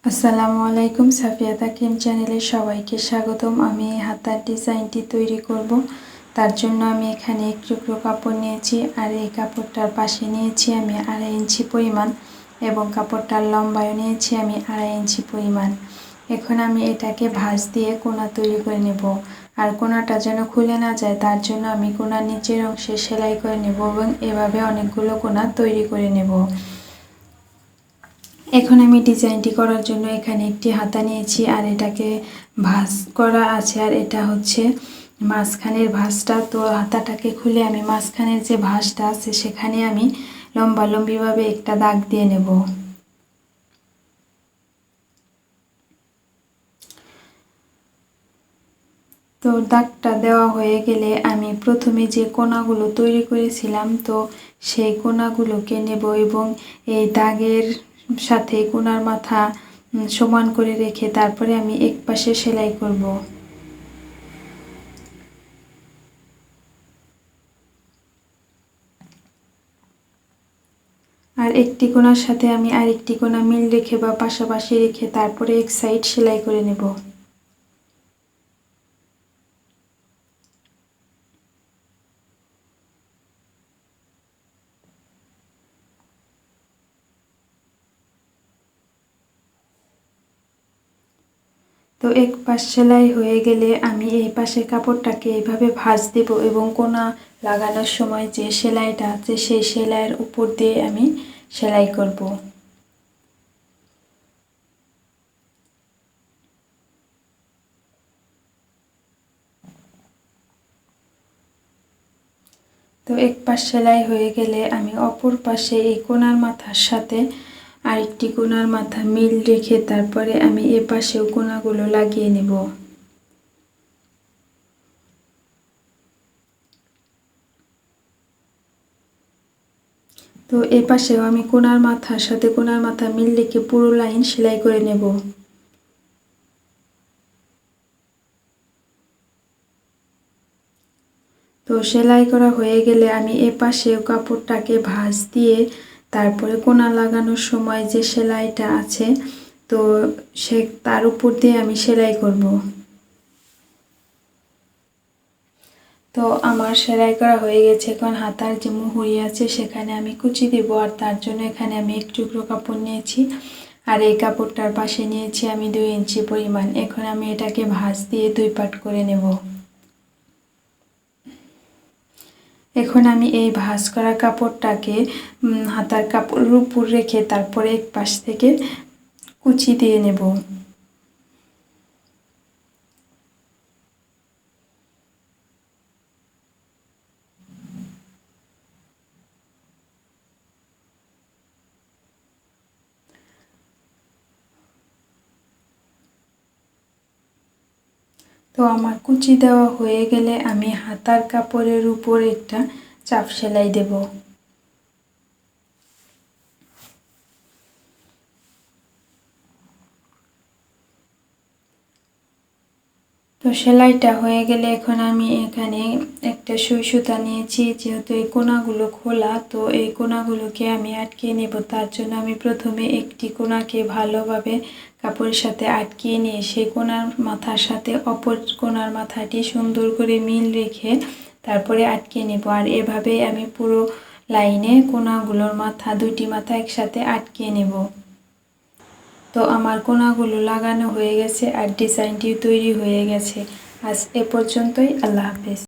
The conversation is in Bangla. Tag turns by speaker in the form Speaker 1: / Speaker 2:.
Speaker 1: আসসালামু আলাইকুম, সাফিয়া তাকিম চ্যানেলে সবাইকে স্বাগতম। আমি হাতার ডিজাইনটি তৈরি করব। তার জন্য আমি এখানে এক টুকরো কাপড় নিয়েছি, আর এই কাপড়টার পাশে নিয়েছি আমি 2.5 ইঞ্চি পরিমাণ, এবং কাপড়টার লম্বায়ও নিয়েছি আমি 2.5 ইঞ্চি পরিমাণ। এখন আমি এটাকে ভাঁজ দিয়ে কোনা তৈরি করে নেব। আর কোনাটা যেন খুলে না যায় তার জন্য আমি কোনার নিচের অংশে সেলাই করে নেব, এবং এভাবে অনেকগুলো কোনা তৈরি করে নেব। এখন আমি ডিজাইনটি করার জন্য এখানে একটি হাতা নিয়েছি, আর এটাকে ভাঁজ করা আছে, আর এটা হচ্ছে মাঝখানের ভাঁজটা। তো হাতাটাকে খুলে আমি মাঝখানের যে ভাঁজটা আছে সেখানে আমি লম্বালম্বিভাবে একটা দাগ দিয়ে নেব। তো দাগটা দেওয়া হয়ে গেলে আমি প্রথমে যে কোনাগুলো তৈরি করেছিলাম তো সেই কোনাগুলোকে নেব, এবং এই দাগের সাথে কোনার মাথা সমান করে রেখে তারপরে আমি এক পাশে সেলাই করব। আর একটি কোনার সাথে আমি আরেকটি কোনা মিল রেখে বা পাশাপাশি রেখে তারপরে এক সাইড সেলাই করে নেব। তো এক পাশ সেলাই হয়ে গেলে আমি এই পাশের কাপড়টাকে এইভাবে ভাঁজ দেব, এবং কোনা লাগানোর সময় যে সেলাইটা আছে সেই সেলাইয়ের উপর দিয়ে আমি সেলাই করব। তো এক পাশ সেলাই হয়ে গেলে আমি অপর পাশে এই কোনার মাথার সাথে আরেকটি কোনার মাথা মিল রেখে তারপরে আমি এ পাশেও কোনাগুলো লাগিয়ে নেব। তো এ পাশেও আমি কোনার মাথার সাথে কোনার মাথা মিল রেখে পুরো লাইন সেলাই করে নেব। তো সেলাই করা হয়ে গেলে আমি এ পাশেও কাপড়টাকে ভাঁজ দিয়ে তারপরে কোনা লাগানোর সময় যে সেলাইটা আছে তো তার উপর দিয়ে আমি সেলাই করব। তো আমার সেলাই করা হয়ে গেছে। এখন হাতার যে মুহুরি আছে সেখানে আমি কুচি দেব, আর তার জন্য এখানে আমি এক টুকরো কাপড় নিয়েছি, আর এই কাপড়টার পাশে নিয়েছি আমি 2 ইঞ্চি পরিমাণ। এখন আমি এটাকে ভাঁজ দিয়ে 2 পাট করে নেব। এখন আমি এই ভাঁজ করা কাপড়টাকে হাতার কাপড়ের উপর রেখে তারপরে এক পাশ থেকে কুচি দিয়ে নেব। তো আমার কুচি দেওয়া হয়ে গেলে আমি হাতার কাপড়ের উপর একটা চাপ সেলাই দেব। তো সেলাইটা হয়ে গেলে এখন আমি এখানে একটা সুই সুতা নিয়েছি, যেহেতু এই কোনাগুলো খোলা তো এই কোনাগুলোকে আমি আটকে নেব। তার জন্য আমি প্রথমে একটি কোনাকে ভালোভাবে কাপড়ের সাথে আটকিয়ে নিয়ে সেই কোনার মাথার সাথে অপর কোনার মাথাটি সুন্দর করে মিল রেখে তারপরে আটকে নেব। আর এভাবে আমি পুরো লাইনে কোনাগুলোর মাথা, দুটি মাথা একসাথে আটকে নেব। তো আমার কোনাগুলো লাগানো হয়ে গেছে আর ডিজাইনটিও তৈরি হয়ে গেছে। আজ এ পর্যন্তই। আল্লাহ হাফেজ।